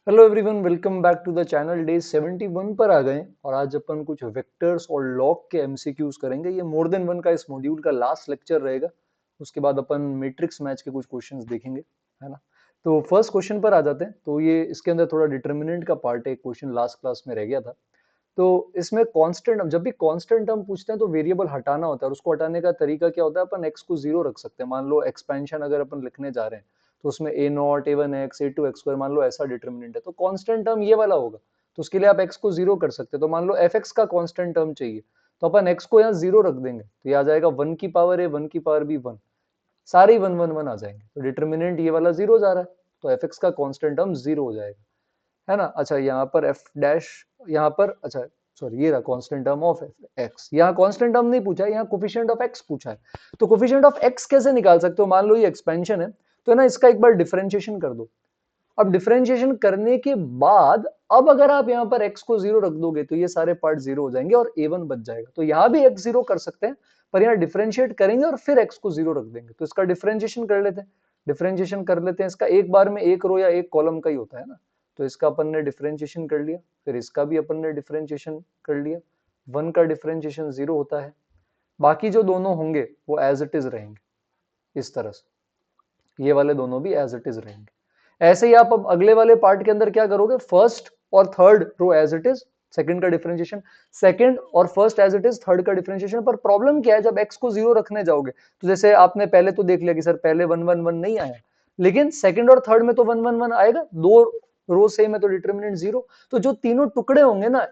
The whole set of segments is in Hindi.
Hello everyone, welcome back to the channel. Day 71 पर आ गए हैं और आज अपन कुछ वेक्टर्स और लॉग के एमसीक्यूज करेंगे। ये मोर देन वन का इस मॉड्यूल का लास्ट लेक्चर रहेगा। उसके बाद अपन मैट्रिक्स मैच के कुछ क्वेश्चंस देखेंगे, है ना। तो फर्स्ट क्वेश्चन पर आ जाते हैं। तो ये इसके अंदर थोड़ा डिटर्मिनेंट का पार्ट है, एक क्वेश्चन लास्ट क्लास में रह गया था। तो इसमें कांस्टेंट, जब भी कांस्टेंट हम पूछते हैं तो वेरिएबल हटाना होता है, और उसको हटाने का तरीका क्या होता है, अपन एक्स को जीरो रख सकते हैं। मान लो एक्सपेंशन अगर अपन लिखने जा रहे हैं तो उसमें a naught a one x a two x square, मान लो ऐसा डिटर्मिनेंट है, तो कांस्टेंट टर्म ये वाला होगा। तो उसके लिए आप एक्स को जीरो कर सकते हैं। तो मान लो एफ एक्स का कांस्टेंट टर्म चाहिए, तो अपन एक्स को यहाँ जीरो रख देंगे, तो ये आ जाएगा वन की पावर ए वन की पावर बी वन, सारे वन वन वन आ जाएंगे। तो डिटर्मिनेंट ये वाला जीरो जा रहा है, तो एफ एक्स का कांस्टेंट टर्म जीरो हो जाएगा, है ना। अच्छा, यहाँ पर एफ डैश, यहाँ पर अच्छा सॉरी, ये रहा कांस्टेंट टर्म ऑफ एक्स। यहाँ कांस्टेंट टर्म नहीं पूछा है, यहाँ कोफिशिएंट ऑफ एक्स पूछा है। तो कोफिशिएंट ऑफ एक्स कैसे निकाल सकते हो? मान लो ये एक्सपेंशन है, तो ना इसका एक बार डिफरेंशिएशन कर दो। अब डिफरेंशिएशन करने के बाद अब अगर आप यहाँ पर x को जीरो रख दोगे तो ये सारे पार्ट जीरो हो जाएंगे और a1 बच जाएगा। तो यहाँ भी x जीरो कर सकते हैं, पर यहाँ डिफरेंशिएट करेंगे और फिर x को जीरो रख देंगे। तो इसका डिफरेंशिएशन कर लेते हैं। डिफरेंशिएशन कर लेते हैं, इसका एक बार में एक रो या एक कॉलम का ही होता है ना। तो इसका अपन ने डिफरेंशिएशन कर लिया, फिर इसका भी अपन ने डिफरेंशिएशन कर लिया। वन का डिफरेंशिएशन जीरो होता है, बाकी जो दोनों होंगे वो एज इट इज रहेंगे। इस तरह से ये वाले दोनों भी एज इट इज रहेंगे। ऐसे ही आप अब अगले वाले पार्ट के अंदर क्या करोगे, फर्स्ट और third row as it is, second का डिफरेंशिएशन, सेकंड और first as it is, third का डिफरेंशिएशन। पर प्रॉब्लम क्या है, जब एक्स को जीरो रखने जाओगे तो जैसे आपने पहले तो देख लिया कि सर पहले वन वन वन नहीं आया, लेकिन सेकंड और थर्ड में तो वन वन वन आएगा। दो रो सेम है तो डिटरमिनेंट जीरो। तो जो तीनों टुकड़े होंगे ना,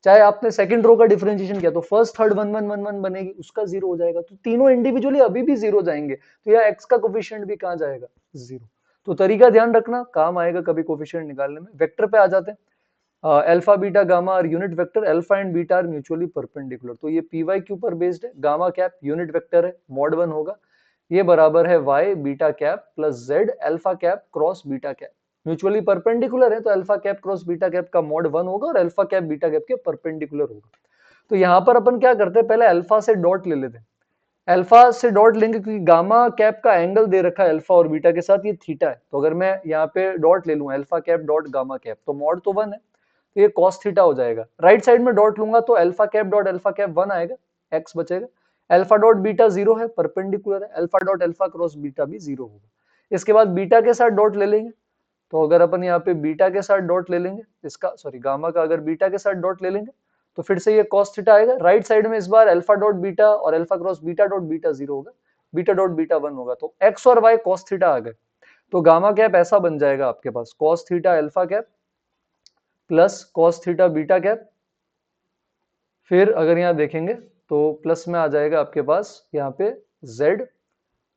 चाहे आपने सेकंड रो का डिफरेंशिएशन किया तो first third one one one one बनेगी, उसका जीरो हो जाएगा। तो तीनों इंडिविजुअली अभी भी जीरो जाएंगे, तो यह एक्स का कोफिशिएंट भी कहां जाएगा, जीरो। तो तरीका ध्यान रखना, काम आएगा कभी कोफिशिएंट निकालने में। वेक्टर पे आ जाते हैं। अल्फा बीटा गामा और unit vector, alpha and beta are mutually perpendicular. तो ये पी वाई क्यू पर बेस्ड है। गामा कैप यूनिट वेक्टर है, मॉड वन होगा। ये बराबर है Y beta cap plus Z alpha cap cross beta cap. Mutually perpendicular है तो alpha cap cross beta cap का मॉड वन होगा और अल्फा कैप बीटा कैप के परपेंडिकुलर होगा। तो यहाँ पर अपन क्या करते हैं, पहले अल्फा से डॉट ले लेते हैं। अल्फा से डॉट लेंगे क्योंकि गामा कैप का एंगल दे रखा है अल्फा और बीटा के साथ, ये थीटा है। तो अगर मैं यहाँ पे डॉट ले लूं, alpha cap dot gamma cap, तो मॉड तो वन है, तो ये कॉस थीटा हो जाएगा। राइट साइड में डॉट लूंगा तो alpha cap dot alpha cap one आएगा, एक्स बचेगा। अल्फा डॉट बीटा जीरो है, परपेंडिकुलर है, alpha dot alpha cross beta भी जीरो होगा। इसके बाद बीटा के साथ डॉट ले लेंगे, तो अगर अपन यहाँ पे बीटा के साथ डॉट ले लेंगे, इसका सॉरी गामा का अगर बीटा के साथ डॉट ले लेंगे तो फिर से ये cos थीटा आएगा। राइट साइड में इस बार अल्फा डॉट बीटा और alpha cross beta dot beta zero होगा, बीटा डॉट बीटा वन होगा। तो x और y cos थीटा आ गए। तो गामा कैप ऐसा बन जाएगा आपके पास, cos theta alpha cap plus cos theta beta cap. फिर अगर यहाँ देखेंगे तो प्लस में आ जाएगा आपके पास यहाँ पे z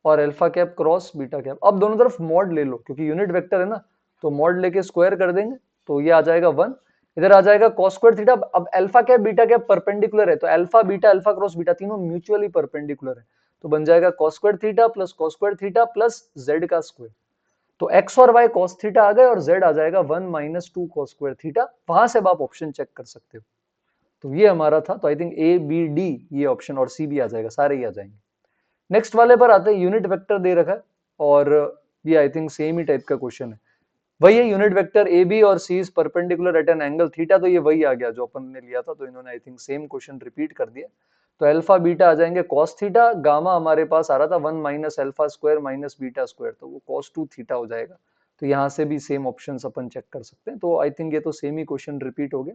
और alpha cap cross beta cap. अब दोनों तरफ मॉड ले लो क्योंकि यूनिट वेक्टर है ना, तो मॉड लेके स्क्वायर कर देंगे तो ये आ जाएगा वन। इधर आ जाएगा cos स्क्वायर थीटा। अब alpha cap beta cap perpendicular है तो alpha beta alpha cross beta तीनों म्यूचुअली परपेंडिकुलर है, तो बन जाएगा cos square theta plus cos square theta plus z का स्क्वायर। तो x और y cos थीटा आ गए और z आ जाएगा one minus two cos square theta. वहां से आप ऑप्शन चेक कर सकते हो। तो ये हमारा था। तो I think A B D ये ऑप्शन और सी भी आ जाएगा, सारे ही आ जाएंगे। नेक्स्ट वाले पर आते हैं। यूनिट वेक्टर दे रखा है और ये आई थिंक सेम ही टाइप का क्वेश्चन है। वही है, यूनिट वेक्टर ए बी और c is perpendicular at an angle theta. तो ये वही आ गया जो अपन ने लिया था, तो इन्होंने आई थिंक सेम क्वेश्चन रिपीट कर दिया। तो अल्फा बीटा आ जाएंगे cos थीटा, गामा हमारे पास आ रहा था one minus alpha square minus beta square, तो वो cos टू थीटा हो जाएगा। तो यहाँ से भी सेम ऑप्शन अपन चेक कर सकते हैं। तो आई थिंक ये तो सेम ही क्वेश्चन रिपीट हो गए।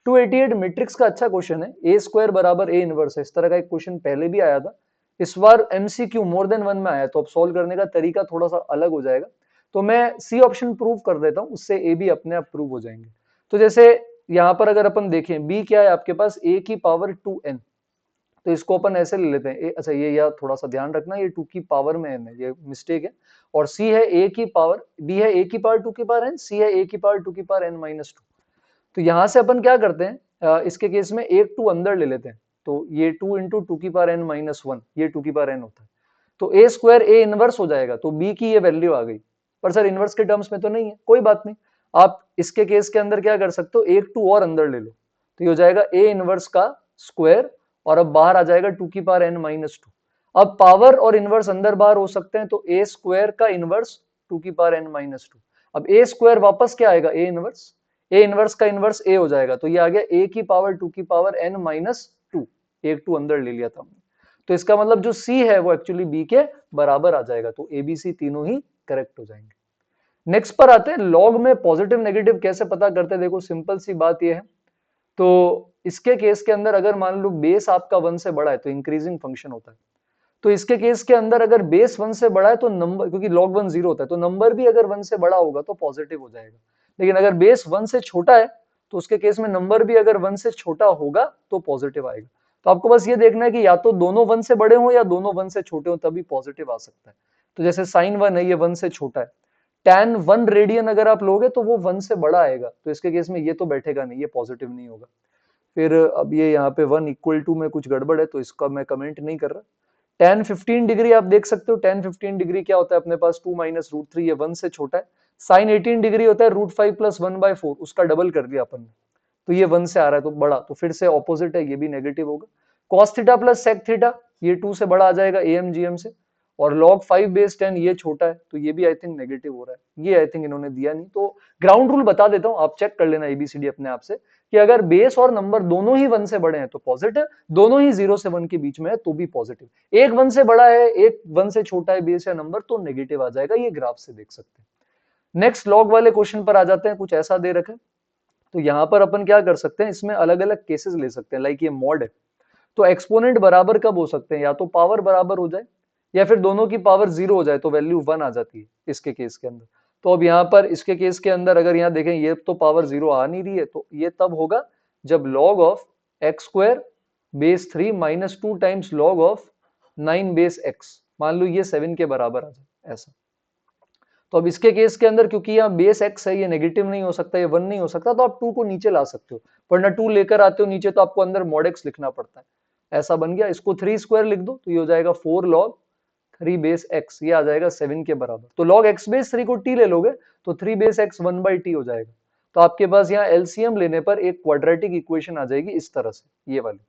288 मैट्रिक्स का अच्छा क्वेश्चन है, ए स्क्वायर बराबर ए इनवर्स है। इस तरह का एक क्वेश्चन पहले भी आया था, इस बार एमसीक्यू मोर देन वन में आया, तो अब सॉल्व करने का तरीका थोड़ा सा अलग हो जाएगा। तो मैं सी ऑप्शन प्रूव कर देता हूं, उससे ए भी अपने आप प्रूव हो जाएंगे। तो जैसे यहाँ पर अगर अपन देखें, बी क्या है आपके पास, ए की पावर 2n, तो इसको अपन ऐसे ले लेते हैं। अच्छा ये यार थोड़ा सा ध्यान रखना, ये 2 की पावर में n है, ये मिस्टेक है। और सी है ए की पावर, बी है ए की पावर 2 की पावर n, सी है ए की पावर 2 की पावर n माइनस टू। तो यहां से अपन क्या करते हैं, इसके केस में एक टू अंदर ले लेते हैं। तो ये 2 इंटू टू की पावर n माइनस वन, ये 2 की पावर n होता है। तो ए स्क्वायर ए इनवर्स हो जाएगा, तो बी की ये वैल्यू आ गई। पर सर इनवर्स के टर्म्स में तो नहीं है, कोई बात नहीं। आप इसके केस के अंदर क्या कर सकते हो, एक टू और अंदर ले लो, तो ये हो जाएगा ए इनवर्स का स्क्वायर, और अब बाहर आ जाएगा 2 की पावर n माइनस टू। अब पावर और इनवर्स अंदर बाहर हो सकते हैं, तो ए स्क्वायर का इनवर्स 2 की पावर n माइनस टू। अब ए स्क्वायर वापस क्या आएगा, ए इनवर्स का इनवर्स ए हो जाएगा, तो ये आ गया ए की पावर 2 की पावर n माइनस 2, एक 2 अंदर ले लिया था हमने। तो इसका मतलब जो सी है वो एक्चुअली बी के बराबर आ जाएगा, तो ए बी सी तीनों ही करेक्ट हो जाएंगे। नेक्स्ट पर आते हैं, लॉग में पॉजिटिव नेगेटिव कैसे पता करते हैं। देखो सिंपल सी बात ये है, तो इसके केस के अंदर अगर मान लो बेस आपका 1 से बड़ा है तो इंक्रीजिंग फंक्शन होता है। तो इसके केस के अंदर अगर बेस 1 से बड़ा है तो नंबर, क्योंकि log 1 0 होता है, तो नंबर भी अगर 1 से बड़ा होगा तो पॉजिटिव हो जाएगा। लेकिन अगर बेस 1 से छोटा है तो उसके केस में नंबर भी अगर 1 से छोटा होगा तो पॉजिटिव आएगा। तो आपको बस ये देखना है कि या तो दोनों 1 से बड़े हों या दोनों 1 से छोटे हों, तभी पॉजिटिव आ सकता है। तो जैसे साइन 1 है, ये 1 से छोटा है। tan 1 रेडियन अगर आप लोगे तो वो 1 से बड़ा आएगा, तो इसके केस में ये तो बैठेगा नहीं, ये पॉजिटिव नहीं होगा। फिर अब ये यहाँ पे 1 इक्वल टू में कुछ गड़बड़ है तो इसका मैं कमेंट नहीं कर रहा। tan 15 डिग्री आप देख सकते हो, tan 15 डिग्री क्या होता है अपने पास 2 माइनस रूट 3, ये 1 से छोटा है। sin 18 डिग्री होता है रूट 5 प्लस 1/4, उसका डबल कर दिया अपन ने, तो ये 1 से आ रहा है तो बड़ा, तो फिर से ऑपोजिट है, ये भी नेगेटिव होगा। cos theta plus sec theta, ये 2 से बड़ा आ जाएगा am gm से। और log 5 बेस 10 ये छोटा है, तो ये भी आई थिंक नेगेटिव हो रहा है, ये आई थिंक इन्होंने दिया नहीं। तो ग्राउंड रूल बता देता हूँ, आप चेक कर लेना एबीसीडी अपने आप से, कि अगर बेस और नंबर दोनों ही 1 से बड़े हैं तो पॉजिटिव, दोनों ही 0 से 1 के बीच में है तो भी पॉजिटिव। एक 1 से बड़ा है, एक 1 से छोटा है बेस या नंबर, तो नेगेटिव आ जाएगा, ये ग्राफ से देख सकते हैं। नेक्स्ट लॉग वाले क्वेश्चन पर आ जाते हैं, कुछ ऐसा दे रखा है। तो यहां पर अपन क्या कर सकते हैं, इसमें अलग अलग केसेस ले सकते हैं, लाइक ये मॉड है, तो एक्सपोनेंट बराबर कब हो सकते हैं, या तो पावर बराबर हो जाए या फिर दोनों की पावर 0 हो जाए तो वैल्यू 1 आ जाती है इसके केस के अंदर। तो अब यहाँ पर इसके केस के अंदर अगर यहाँ देखें, ये तो पावर 0 आ नहीं रही है, तो ये तब होगा जब log of x square base 3 minus 2 times log of 9 base x, मान लो ये 7 के बराबर आ जाए ऐसा। तो अब इसके केस के अंदर क्योंकि यहाँ बेस x है, ये नेगेटिव नहीं हो सकता, ये 1 नहीं हो सकता, तो आप 2 को नीचे ला सकते हो, वरना 2 लेकर आते हो नीचे तो आपको अंदर mod x लिखना पड़ता है। ऐसा बन गया, इसको 3 स्क्वायर लिख दो तो ये हो जाएगा 4 log 3 बेस x, ये आ जाएगा 7 के बराबर। तो log x बेस 3 को t ले लोगे तो 3 बेस x 1/t हो जाएगा। तो आपके पास यहाँ एलसीएम लेने पर एक क्वाड्रेटिक इक्वेशन आ जाएगी इस तरह से, ये वाली।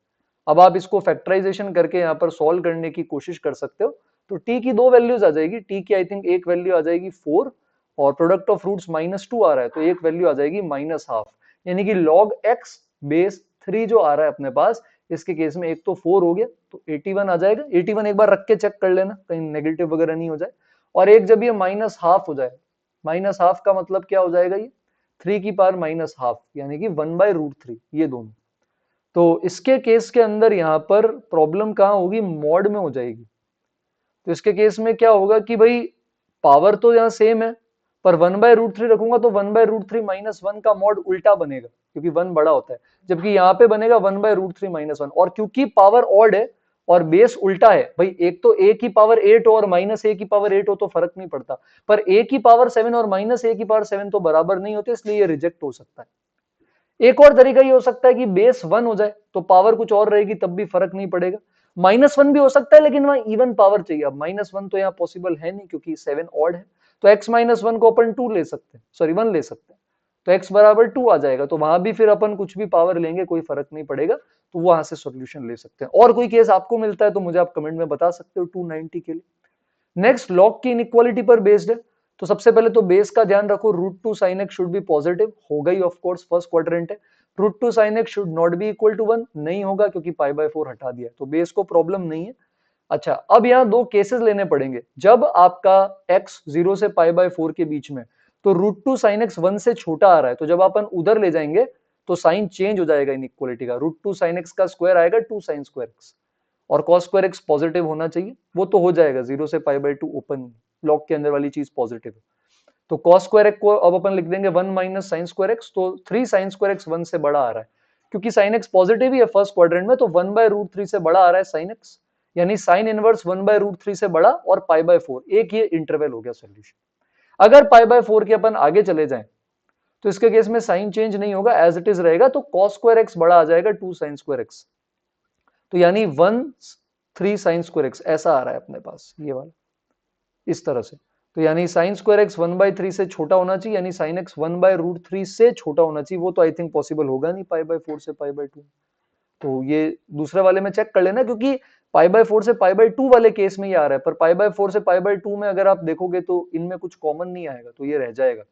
अब आप इसको फैक्टराइजेशन करके यहाँ पर सॉल्व करने की कोशिश कर सकते हो। तो t की 2 वैल्यूज आ जाएगी, t की आई थिंक एक वैल्यू आ जाएगी 4, और प्रोडक्ट ऑफ रूट्स -2 आ रहा है तो एक वैल्यू आ जाएगी -12, यानी कि log x बेस 3 जो आ रहा है अपने पास, इसके केस में एक तो 4 हो गया तो 81 आ जाएगा। 81 एक बार रख के चेक कर लेना कहीं नेगेटिव वगैरह नहीं हो जाए। और एक जब ये -12 हो जाए, -12 का मतलब क्या हो जाएगा, ये 3 की पावर -12 यानी कि 1/√3, ये दोनों। तो इसके केस के अंदर यहाँ पर प्रॉब्लम कहाँ होगी, मॉड में हो जाएगी। तो इसके केस में क्या होगा कि भाई पावर तो यहाँ सेम है, पर 1/√3 रखूंगा तो 1/√3 -1 का मॉड उल्टा बनेगा, क्योंकि 1 बड़ा होता है, जबकि यहाँ पे बनेगा 1/√3 -1। और क्योंकि पावर ऑड है और बेस उल्टा है, भाई एक तो a की पावर 8 हो और -a की पावर 8 हो तो फर्क नहीं पड़ता, पर a की पावर 7 और -a की पावर 7 तो बराबर नहीं होते, इसलिए ये रिजेक्ट हो सकता है। एक और तरीका ये हो सकता है कि बेस 1 हो जाए तो पावर कुछ और रहेगी, तब भी फर्क नहीं पड़ेगा। -1 भी हो सकता है, लेकिन वहां इवन पावर चाहिए। अब -1 तो यहाँ पॉसिबल है नहीं क्योंकि 7 ऑड है, तो x -1 को अपन 2 ले सकते हैं, सॉरी 1 ले सकते हैं, तो x बराबर 2 आ जाएगा। तो वहां भी फिर अपन कुछ भी पावर लेंगे कोई फर्क नहीं पड़ेगा, तो वहां से सोल्यूशन ले सकते हैं। और कोई केस आपको मिलता है तो मुझे आप कमेंट में बता सकते हो 290 के लिए। नेक्स्ट लॉग की इनइक्वालिटी पर बेस्ड है, तो सबसे पहले तो बेस का ध्यान रखो, √2 sin x should be positive, होगा ही ऑफ कोर्स, फर्स्ट क्वाड्रेंट है। √2 sin x should not be equal to 1, नहीं होगा क्योंकि π/4 हटा दिया, तो बेस को प्रॉब्लम नहीं है। अच्छा, अब यहाँ दो केसेस लेने पड़ेंगे, जब आपका x 0 से π/4 के बीच में, तो √2 sin x 1 से छोटा आ रहा है, तो जब अपन उधर ले जाएंगे तो साइन चेंज हो जाएगा इनइक्वालिटी का, √2 sin x का स्क्वायर आएगा 2 sin स्क्वायर x, और cos स्क्वायर x पॉजिटिव होना चाहिए, वो तो हो जाएगा 0 से π/2 ओपन, लॉग के अंदर वाली चीज पॉजिटिव है। तो cos स्क्वायर x को अब अपन लिख देंगे 1 माइनस साइन स्क्वायर x, तो 3 sin स्क्वायर x 1 से बड़ा आ रहा है, क्योंकि sin x पॉजिटिव ही है फर्स्ट क्वाड्रेंट में, तो 1/√3 से बड़ा आ रहा है sin x, यानी sin इनवर्स 1/√3 से बड़ा और π/4, एक ये इंटरवल हो गया सॉल्यूशन। अगर π/4 के अपन आगे चले जाएं तो इसके केस में साइन चेंज नहीं होगा, एज इट इज रहेगा, तो cos स्क्वायर x बड़ा आ जाएगा 2 sin स्क्वायर x, तो यानी 1 3 sin स्क्वायर x ऐसा आ रहा है अपने पास, ये वाला इस तरह से। तो यानी साइन स्क्वायर एक्स 1/3 से छोटा होना चाहिए, यानी साइन एक्स 1/√3 से छोटा होना चाहिए, वो तो आई थिंक पॉसिबल होगा नहीं π/4 से π/2। तो ये दूसरे वाले में चेक कर लेना, क्योंकि π/4 से π/2 वाले केस में ये आ रहा है, पर π/4 से π/2 में अगर आप देखोगे तो इनमें कुछ कॉमन नहीं आएगा, तो ये रह जाएगा।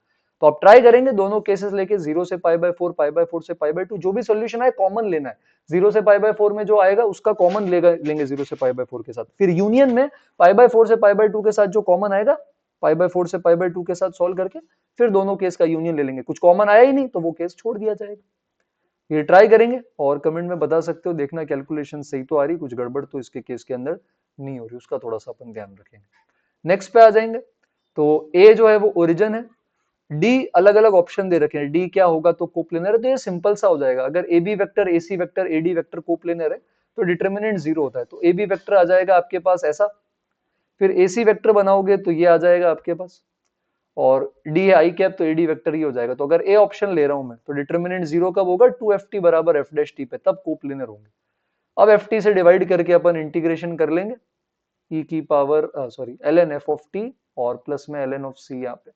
तो आप ट्राई करेंगे दोनों केसेस लेके 0 से पाई बाय 4, पाई बाय 4 से पाई बाय 2, जो भी सोल्यूशन आए कॉमन लेना है। 0 से पाई बाय 4 में जो आएगा उसका कॉमन लेंगे 0 से पाई बाय 4 के साथ, फिर यूनियन में पाई बाय 4 से पाई बाय 2 के साथ जो कॉमन आएगा पाई बाय 4 से पाई बाय 2 के साथ सॉल्व करके फिर दोनों केस का यूनियन ले लेंगे। कुछ कॉमन आया ही नहीं तो वो केस छोड़ दिया जाएगा। ये ट्राई करेंगे और कमेंट में बता सकते हो, देखना कैलकुलेशन सही तो आ रही, कुछ गड़बड़ तो इसके केस के अंदर नहीं हो रही, उसका थोड़ा सा अपन ध्यान रखेंगे। नेक्स्ट पे आ जाएंगे। तो ए जो है वो ओरिजिन है, डी अलग अलग ऑप्शन दे रखे हैं, डी क्या होगा तो कोप्लेनर है, तो ये सिंपल सा हो जाएगा। अगर A B vector, A C vector, A D vector coplanar है तो डिटर्मिनेंट 0 होता है, तो ए बी वेक्टर आ जाएगा आपके पास ऐसा, फिर ए सी वेक्टर बनाओगे तो ये आ जाएगा आपके पास, और डी है आई कैप तो ए डी वेक्टर ही हो जाएगा। तो अगर ए ऑप्शन ले रहा हूं मैं तो डिटर्मिनेंट 0 कब होगा, 2ft बराबर एफ डैश टी पे, तब कोप्लेनर होंगे। अब एफ टी से डिवाइड करके अपन इंटीग्रेशन कर लेंगे, ई की power sorry L N F of T और प्लस में एल एन ऑफ सी यहाँ पे,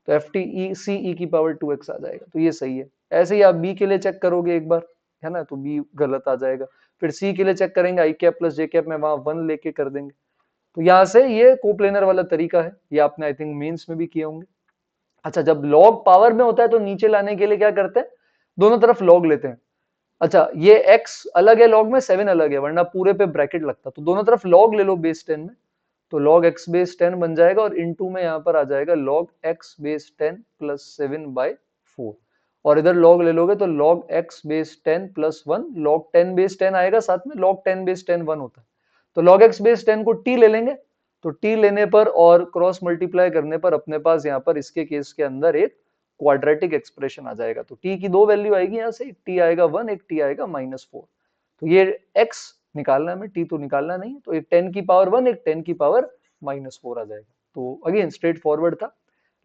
तो एफ टी ई सी ई की पावर 2x आ जाएगा, तो ये सही है। ऐसे ही आप बी के लिए चेक करोगे एक बार, है ना, तो बी गलत आ जाएगा। फिर सी के लिए चेक करेंगे, आई कैप प्लस जे कैप में वहां 1 लेके कर देंगे। तो यहाँ से ये कोप्लेनर वाला तरीका है, ये आपने आई थिंक मेंस में भी किए होंगे। अच्छा, जब लॉग पावर में होता है तो नीचे लाने के लिए क्या करते हैं, दोनों तरफ लॉग लेते हैं। अच्छा, ये x अलग है लॉग में, 7 अलग है, वरना पूरे पे ब्रैकेट लगता, तो दोनों तरफ लॉग ले लो बेस 10 में, तो log x बेस 10 बन जाएगा, और इनटू में यहाँ पर आ जाएगा log x base 10 plus 7 by 4, और इधर log ले लोगे तो log x base 10 plus 1, log 10 base 10 आएगा साथ में, log 10 बेस 10 1 होता है, तो log x बेस 10 को t ले लेंगे, तो t लेने पर और क्रॉस मल्टीप्लाई करने पर अपने पास यहाँ पर इसके केस के अंदर एक क्वाड्रेटिक एक्सप्रेशन आ जाएगा। तो t की दो वैल्यू आएगी यहाँ से, एक t आएगा 1, एक t आएगा -4, तो ये x निकालना है हमें, t तो निकालना नहीं, तो एक 10 की पावर 1, एक 10 की पावर -4 आ जाएगा। तो अगेन स्ट्रेट फॉरवर्ड था।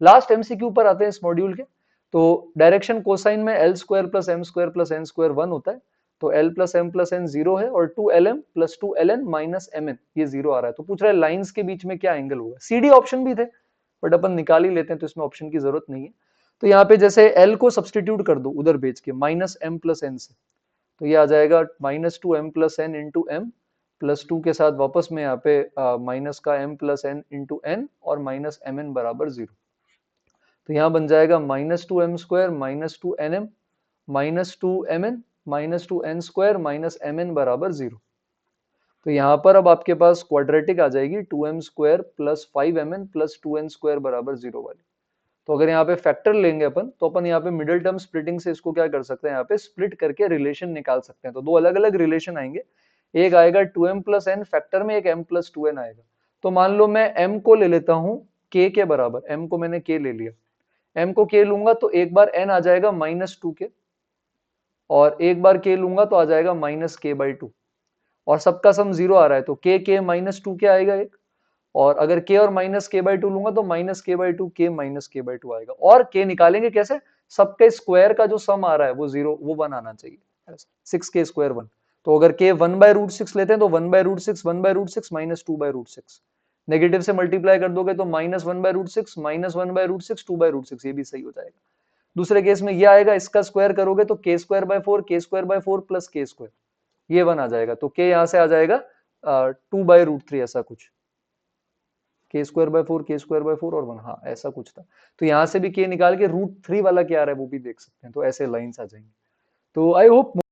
लास्ट एमसीक्यू पर आते हैं इस मॉड्यूल के। तो डायरेक्शन कोसाइन में L square plus M square plus N square 1 होता है, तो L plus M plus N 0 है, और 2lm plus 2ln minus mn ये 0 आ रहा है। तो पूछ रहा है लाइंस के बीच में क्या एंगल होगा, सीडी ऑप्शन भी थे बट अपन निकाल ही लेते हैं, तो इसमें ऑप्शन की जरूरत नहीं है। तो यहाँ पे जैसे एल को सब्सटीट्यूट कर दो उधर भेज के माइनस एम प्लस एन से, तो ये आ जाएगा -2m plus N into M plus 2 के साथ वापस में यहाँ पे माइनस का m plus N into N और माइनस एम एन बराबर 0, तो यहाँ बन जाएगा -2m square -2nm -2mn -2n square -mn बराबर 0। तो यहाँ पर अब आपके पास क्वाड्रेटिक आ जाएगी 2m square plus 5mn plus 2n square बराबर 0 वाली। तो अगर यहाँ पे फैक्टर लेंगे अपन, तो अपन यहाँ पे मिडिल टर्म स्प्लिटिंग से इसको क्या कर सकते हैं, यहाँ पे स्प्लिट करके रिलेशन निकाल सकते हैं। तो दो अलग अलग रिलेशन आएंगे, एक आएगा 2m प्लस एन फैक्टर में, एक m प्लस 2n आएगा। तो मान लो मैं m को ले लेता हूँ k के बराबर, m को मैंने k ले लिया, m को k लूंगा तो एक बार n आ जाएगा -2k, और एक बार k लूंगा तो आ जाएगा -k/2, और सबका सम 0 आ रहा है, तो k k -2k आएगा एक, और अगर k और -k/2 लूंगा तो -k/2 k -k/2 आएगा। और k निकालेंगे कैसे, सबके स्क्वायर का जो सम आ रहा है वो 0 वो 1 आना चाहिए, 6k स्क्वायर 1। तो अगर k 1/√6 लेते हैं तो 1/√6 1/√6 -2/√6, नेगेटिव से मल्टीप्लाई कर दोगे तो -1/√6 -1/√6 2/√6, ये भी सही हो जाएगा। दूसरे केस में ये आएगा, इसका स्क्वायर करोगे तो k square by 4 k square by 4 plus k square, ये 1 आ जाएगा, तो k यहाँ से आ जाएगा 2/√3 ऐसा कुछ, k square by 4 k square by 4 और 1, हाँ ऐसा कुछ था। तो यहाँ से भी k निकाल के √3 वाला क्या आ रहा है वो भी देख सकते हैं, तो ऐसे लाइंस आ जाएंगे। तो आई होप